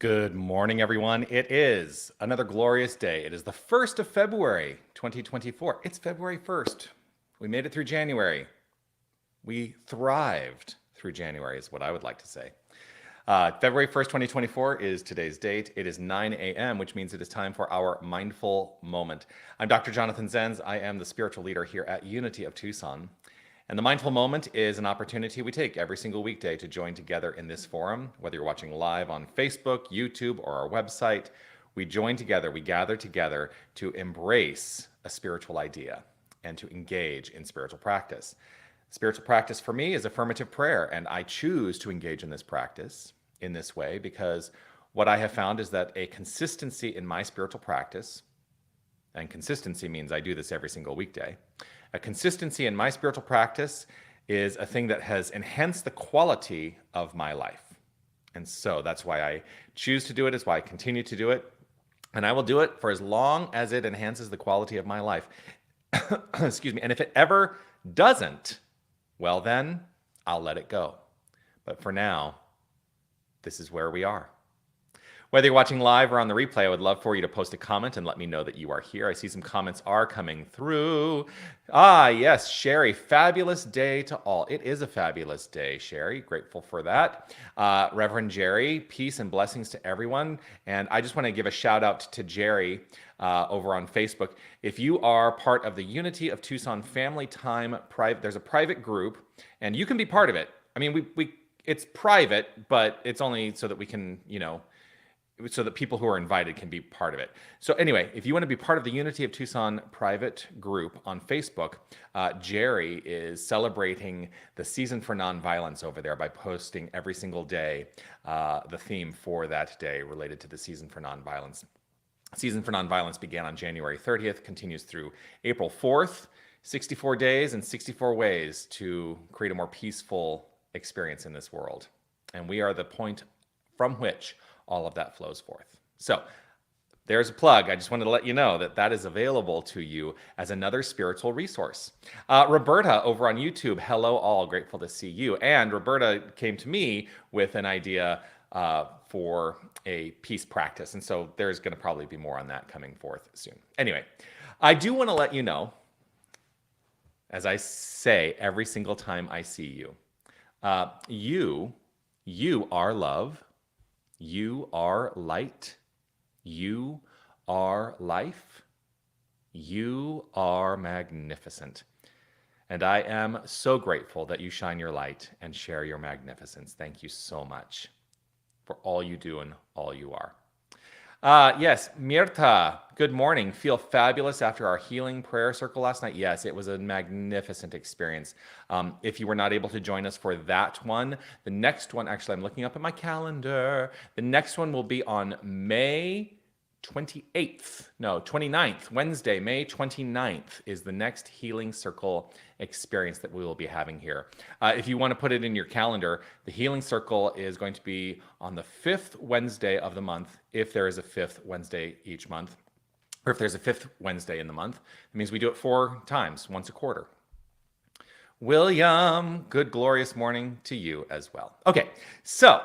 Good morning, everyone. It is another glorious day. It is the 1st of February, 2024. It's February 1st. We made it through January. We thrived through January, is what I would like to say. February 1st, 2024 is today's date. It is 9 a.m., which means it is time for our mindful moment. I'm Dr. Jonathan Zenz. I am the spiritual leader here at Unity of Tucson. And the mindful moment is an opportunity we take every single weekday to join together in this forum. Whether you're watching live on Facebook, YouTube, or our website, we join together, we gather together to embrace a spiritual idea and to engage in spiritual practice. Spiritual practice for me is affirmative prayer, and I choose to engage in this practice in this way because what I have found is that a consistency in my spiritual practice, and consistency means I do this every single weekday, a consistency in my spiritual practice is a thing that has enhanced the quality of my life. And so that's why I choose to do it, is why I continue to do it. And I will do it for as long as it enhances the quality of my life. Excuse me. And if it ever doesn't, well, then I'll let it go. But for now, this is where we are. Whether you're watching live or on the replay, I would love for you to post a comment and let me know that you are here. I see some comments are coming through. Yes, Sherry, fabulous day to all. It is a fabulous day, Sherry. Grateful for that. Reverend Jerry, peace and blessings to everyone. And I just want to give a shout out to Jerry over on Facebook. If you are part of the Unity of Tucson Family Time private, there's a private group, and you can be part of it. I mean, it's private, but it's only so that we can, so that people who are invited can be part of it. So anyway, if you want to be part of the Unity of Tucson private group on Facebook, Jerry is celebrating the season for nonviolence over there by posting every single day the theme for that day related to the season for nonviolence. Season for Nonviolence began on January 30th, continues through April 4th, 64 days and 64 ways to create a more peaceful experience in this world. And we are the point from which all of that flows forth. So there's a plug. I just wanted to let you know that that is available to you as another spiritual resource. Roberta over on YouTube, hello all, grateful to see you. And Roberta came to me with an idea for a peace practice. And so there's going to probably be more on that coming forth soon. Anyway, I do want to let you know, as I say every single time I see you, you are love. You are light. You are life. You are magnificent. And I am so grateful that you shine your light and share your magnificence. Thank you so much for all you do and all you are. Yes, Mirta, good morning. Feel fabulous after our healing prayer circle last night. Yes, it was a magnificent experience. If you were not able to join us for that one, the next one, actually, I'm looking up at my calendar. The next one will be on May 29th, Wednesday, May 29th is the next Healing Circle experience that we will be having here. If you want to put it in your calendar, the Healing Circle is going to be on the 5th Wednesday of the month, if there is a 5th Wednesday each month, or if there's a 5th Wednesday in the month. It means we do it 4 times, once a quarter. William, good glorious morning to you as well. Okay, so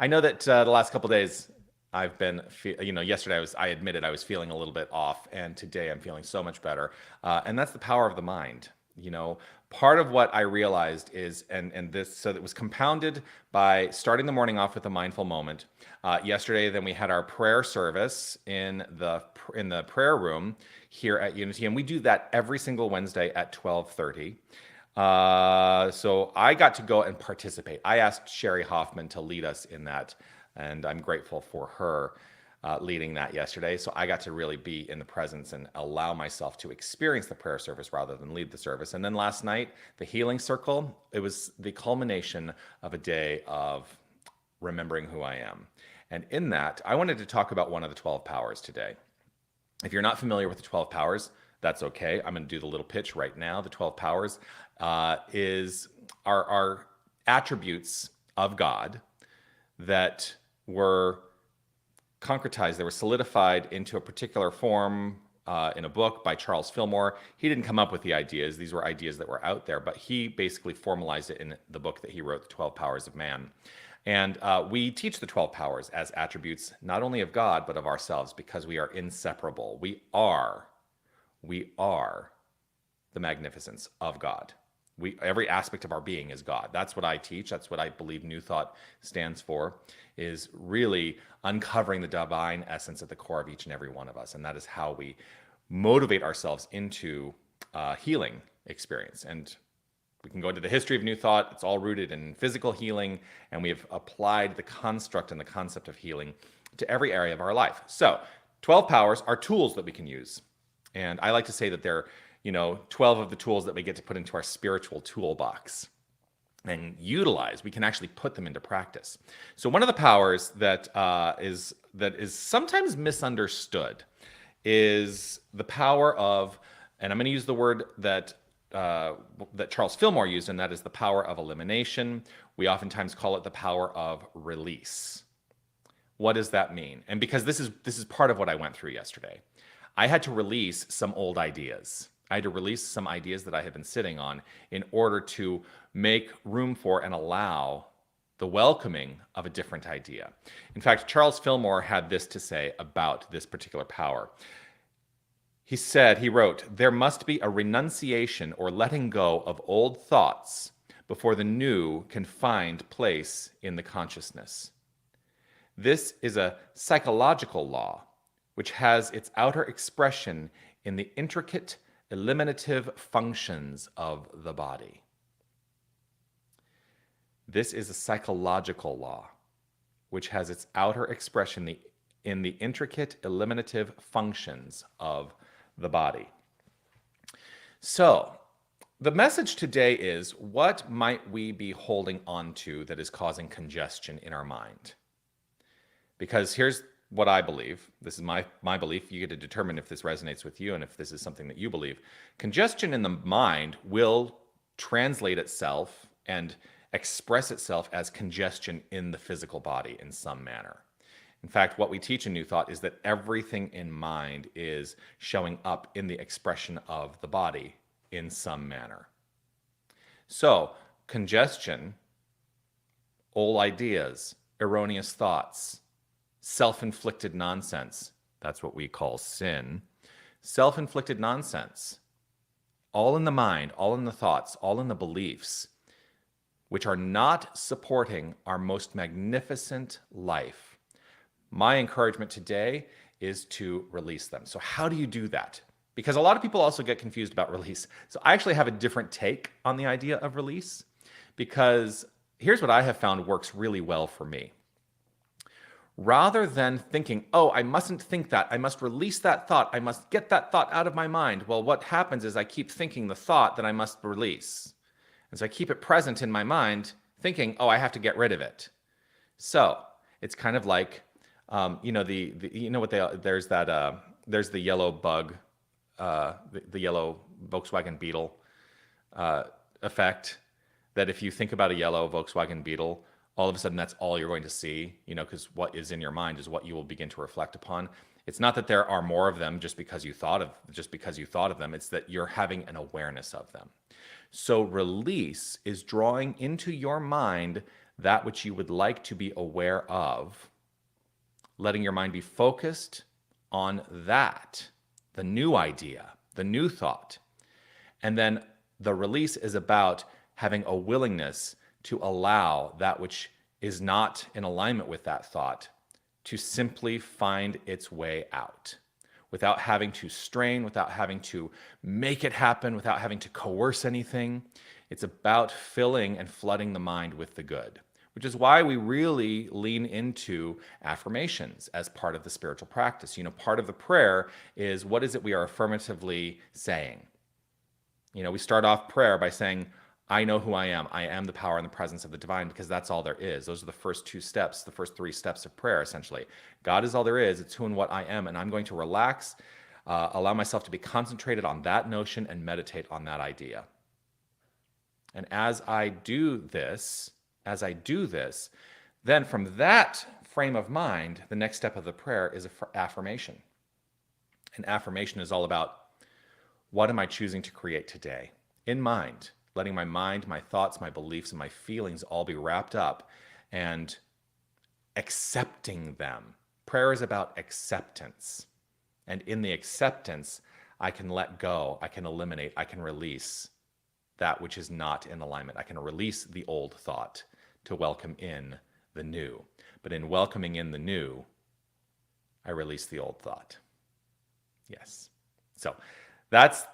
I know that the last couple of days I've been, yesterday I admitted I was feeling a little bit off, and today I'm feeling so much better. And that's the power of the mind. Part of what I realized is, so it was compounded by starting the morning off with a mindful moment. Yesterday, then we had our prayer service in the prayer room here at Unity, and we do that every single Wednesday at 12:30. So I got to go and participate. I asked Sherry Hoffman to lead us in that, and I'm grateful for her leading that yesterday. So I got to really be in the presence and allow myself to experience the prayer service rather than lead the service. And then last night, the Healing Circle, it was the culmination of a day of remembering who I am. And in that, I wanted to talk about one of the 12 powers today. If you're not familiar with the 12 powers, that's okay. I'm going to do the little pitch right now. The 12 powers are attributes of God that were concretized, they were solidified into a particular form in a book by Charles Fillmore. He didn't come up with the ideas. These were ideas that were out there, but he basically formalized it in the book that he wrote, The 12 Powers of Man. And we teach the 12 powers as attributes not only of God, but of ourselves, because we are inseparable. We are the magnificence of God. Every aspect of our being is God. That's what I teach. That's what I believe New Thought stands for, is really uncovering the divine essence at the core of each and every one of us. And that is how we motivate ourselves into healing experience. And we can go into the history of New Thought. It's all rooted in physical healing, and we have applied the construct and the concept of healing to every area of our life. So 12 powers are tools that we can use. And I like to say that they're 12 of the tools that we get to put into our spiritual toolbox and utilize. We can actually put them into practice. So one of the powers that is sometimes misunderstood is the power of, and I'm going to use the word that Charles Fillmore used, and that is the power of elimination. We oftentimes call it the power of release. What does that mean? And because this is part of what I went through yesterday, I had to release some old ideas. I had to release some ideas that I had been sitting on in order to make room for and allow the welcoming of a different idea. In fact, Charles Fillmore had this to say about this particular power. He wrote, "There must be a renunciation or letting go of old thoughts before the new can find place in the consciousness. This is a psychological law which has its outer expression in the intricate eliminative functions of the body." This is a psychological law which has its outer expression in the intricate eliminative functions of the body. So, the message today is, what might we be holding on to that is causing congestion in our mind? Because here's what I believe. This is my belief. You get to determine if this resonates with you and if this is something that you believe. Congestion in the mind will translate itself and express itself as congestion in the physical body in some manner. In fact, what we teach in New Thought is that everything in mind is showing up in the expression of the body in some manner. So, congestion, old ideas, erroneous thoughts, self-inflicted nonsense, that's what we call sin, self-inflicted nonsense, all in the mind, all in the thoughts, all in the beliefs, which are not supporting our most magnificent life. My encouragement today is to release them. So how do you do that? Because a lot of people also get confused about release. So I actually have a different take on the idea of release, because here's what I have found works really well for me. Rather than thinking, oh, I mustn't think that, I must release that thought, I must get that thought out of my mind. Well, what happens is I keep thinking the thought that I must release. And so I keep it present in my mind, thinking, oh, I have to get rid of it. So it's kind of like, there's the yellow bug, the yellow Volkswagen Beetle effect, that if you think about a yellow Volkswagen Beetle, all of a sudden that's all you're going to see, because what is in your mind is what you will begin to reflect upon. It's not that there are more of them just because you thought of them. It's that you're having an awareness of them. So release is drawing into your mind that which you would like to be aware of, letting your mind be focused on that, the new idea, the new thought. And then the release is about having a willingness to allow that which is not in alignment with that thought to simply find its way out, without having to strain, without having to make it happen, without having to coerce anything. It's about filling and flooding the mind with the good, which is why we really lean into affirmations as part of the spiritual practice. Part of the prayer is, what is it we are affirmatively saying? We start off prayer by saying, I know who I am. I am the power and the presence of the divine, because that's all there is. Those are the first two steps, the first three steps of prayer, essentially. God is all there is. It's who and what I am, and I'm going to relax, allow myself to be concentrated on that notion and meditate on that idea. And as I do this, then from that frame of mind, the next step of the prayer is affirmation. An affirmation is all about, what am I choosing to create today? In mind, letting my mind, my thoughts, my beliefs, and my feelings all be wrapped up and accepting them. Prayer is about acceptance. And in the acceptance, I can let go, I can eliminate, I can release that which is not in alignment. I can release the old thought to welcome in the new. But in welcoming in the new, I release the old thought. Yes. So that's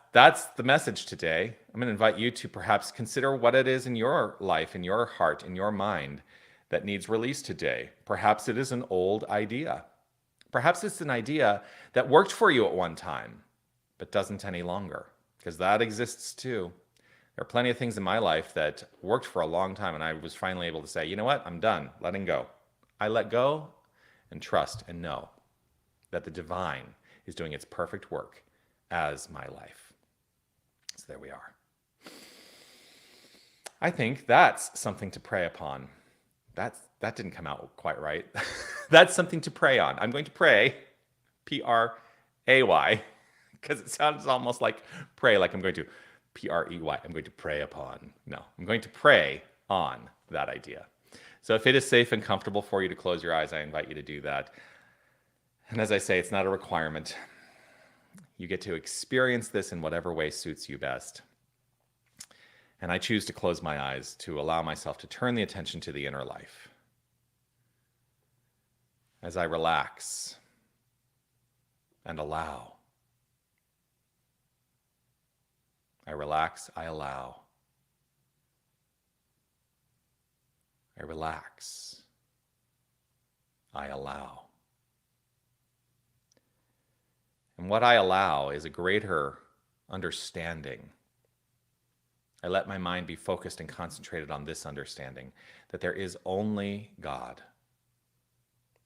the message today. I'm going to invite you to perhaps consider what it is in your life, in your heart, in your mind that needs release today. Perhaps it is an old idea. Perhaps it's an idea that worked for you at one time, but doesn't any longer, because that exists too. There are plenty of things in my life that worked for a long time, and I was finally able to say, you know what, I'm done, letting go. I let go and trust and know that the divine is doing its perfect work as my life. So there we are. I think that's something to pray upon. That didn't come out quite right. That's something to pray on. I'm going to pray, P-R-A-Y, because it sounds almost like pray, like I'm going to P-R-E-Y. I'm going to pray upon. No, I'm going to pray on that idea. So if it is safe and comfortable for you to close your eyes, I invite you to do that. And as I say, it's not a requirement. You get to experience this in whatever way suits you best. And I choose to close my eyes to allow myself to turn the attention to the inner life. As I relax and allow. I relax, I allow. I relax, I allow. And what I allow is a greater understanding. I let my mind be focused and concentrated on this understanding, that there is only God.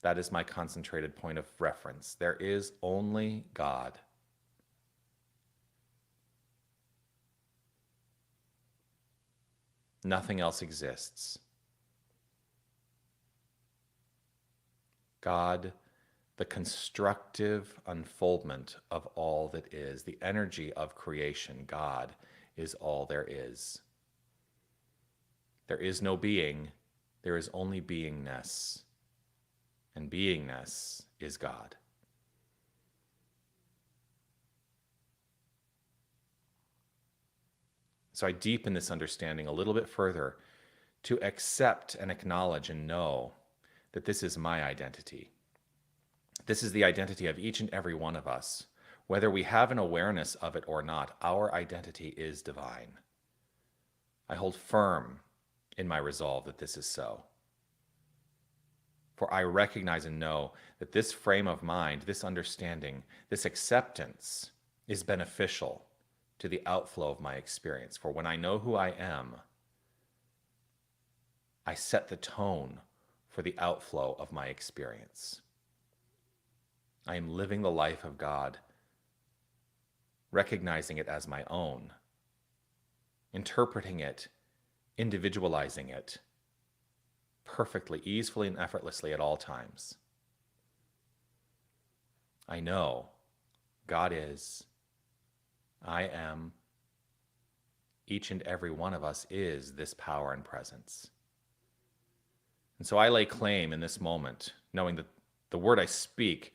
That is my concentrated point of reference. There is only God. Nothing else exists. God, the constructive unfoldment of all that is, the energy of creation, God is all there is. There is no being, there is only beingness, and beingness is God. So I deepen this understanding a little bit further to accept and acknowledge and know that this is my identity. This is the identity of each and every one of us. Whether we have an awareness of it or not, our identity is divine. I hold firm in my resolve that this is so. For I recognize and know that this frame of mind, this understanding, this acceptance is beneficial to the outflow of my experience. For when I know who I am, I set the tone for the outflow of my experience. I am living the life of God, recognizing it as my own, interpreting it, individualizing it perfectly, easily, and effortlessly at all times. I know God is, I am, each and every one of us is this power and presence. And so I lay claim in this moment, knowing that the word I speak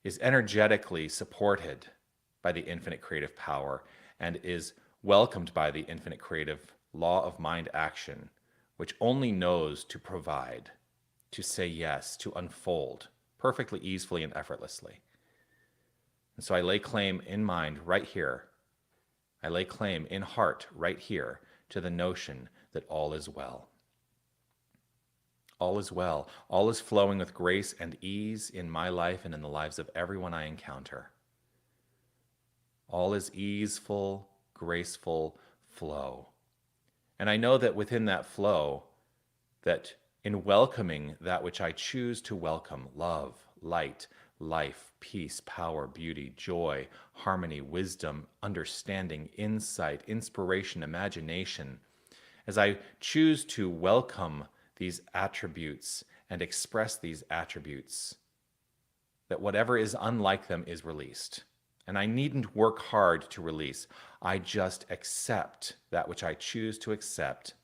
is energetically supported by the infinite creative power and is welcomed by the infinite creative law of mind action, which only knows to provide, to say yes, to unfold perfectly, easily, and effortlessly. And so I lay claim in mind right here. I lay claim in heart right here to the notion that all is well. All is well. All is flowing with grace and ease in my life and in the lives of everyone I encounter. All is easeful, graceful flow. And I know that within that flow, that in welcoming that which I choose to welcome, love, light, life, peace, power, beauty, joy, harmony, wisdom, understanding, insight, inspiration, imagination, as I choose to welcome these attributes and express these attributes, that whatever is unlike them is released. And I needn't work hard to release. I just accept that which I choose to accept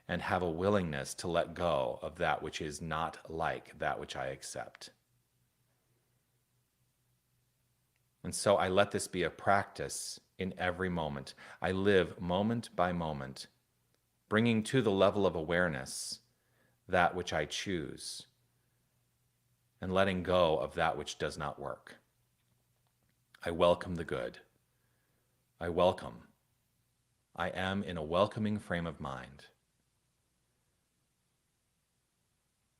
and have a willingness to let go of that which is not like that which I accept. And so I let this be a practice in every moment. I live moment by moment, bringing to the level of awareness that which I choose and letting go of that which does not work. I welcome the good. I welcome. I am in a welcoming frame of mind.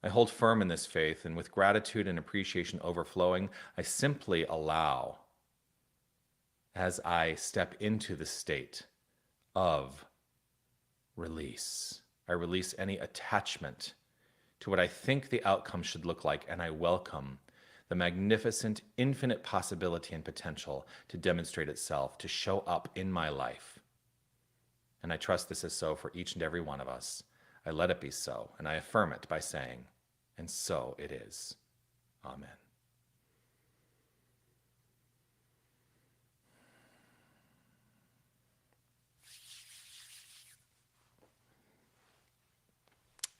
I hold firm in this faith, and with gratitude and appreciation overflowing, I simply allow as I step into the state of release. I release any attachment to what I think the outcome should look like, and I welcome the magnificent, infinite possibility and potential to demonstrate itself, to show up in my life. And I trust this is so for each and every one of us. I let it be so, and I affirm it by saying, and so it is. Amen.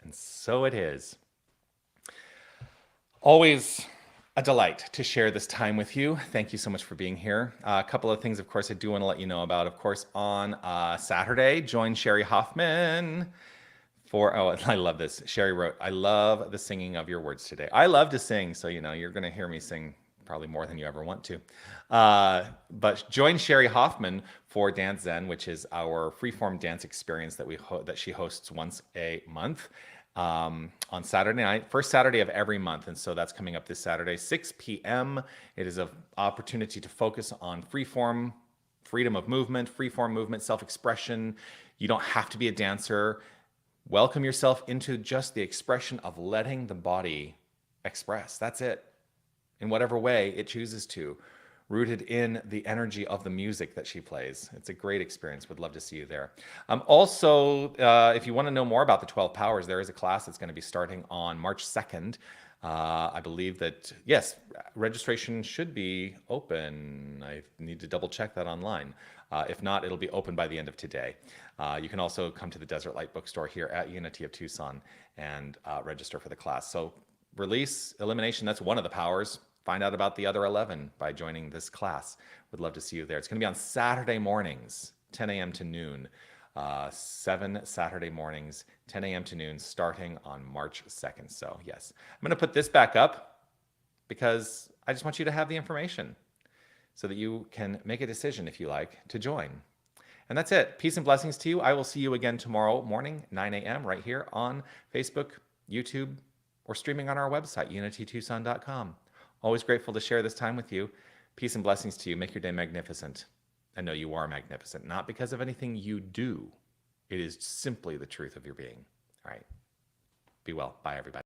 And so it is. Always a delight to share this time with you. Thank you so much for being here. A couple of things, of course, I do want to let you know about. Of course, on Saturday, join Sherry Hoffman for, oh, I love this. Sherry wrote, I love the singing of your words today. I love to sing, so, you're going to hear me sing probably more than you ever want to. But join Sherry Hoffman for Dance Zen, which is our freeform dance experience that she hosts once a month. On Saturday night, first Saturday of every month. And so that's coming up this Saturday, 6 p.m. It is an opportunity to focus on freeform, freedom of movement, freeform movement, self-expression. You don't have to be a dancer. Welcome yourself into just the expression of letting the body express. That's it. In whatever way it chooses to, rooted in the energy of the music that she plays. It's a great experience. Would love to see you there. Also, if you want to know more about the 12 Powers, there is a class that's going to be starting on March 2nd. I believe that, yes, registration should be open. I need to double check that online. If not, it'll be open by the end of today. You can also come to the Desert Light Bookstore here at Unity of Tucson and register for the class. So release, elimination, that's one of the powers. Find out about the other 11 by joining this class. Would love to see you there. It's going to be on Saturday mornings, 10 a.m. to noon. 7 Saturday mornings, 10 a.m. to noon, starting on March 2nd. So yes, I'm going to put this back up because I just want you to have the information so that you can make a decision, if you like, to join. And that's it. Peace and blessings to you. I will see you again tomorrow morning, 9 a.m. right here on Facebook, YouTube, or streaming on our website, unitytucson.com. Always grateful to share this time with you. Peace and blessings to you. Make your day magnificent. And know you are magnificent, not because of anything you do. It is simply the truth of your being. All right. Be well. Bye, everybody.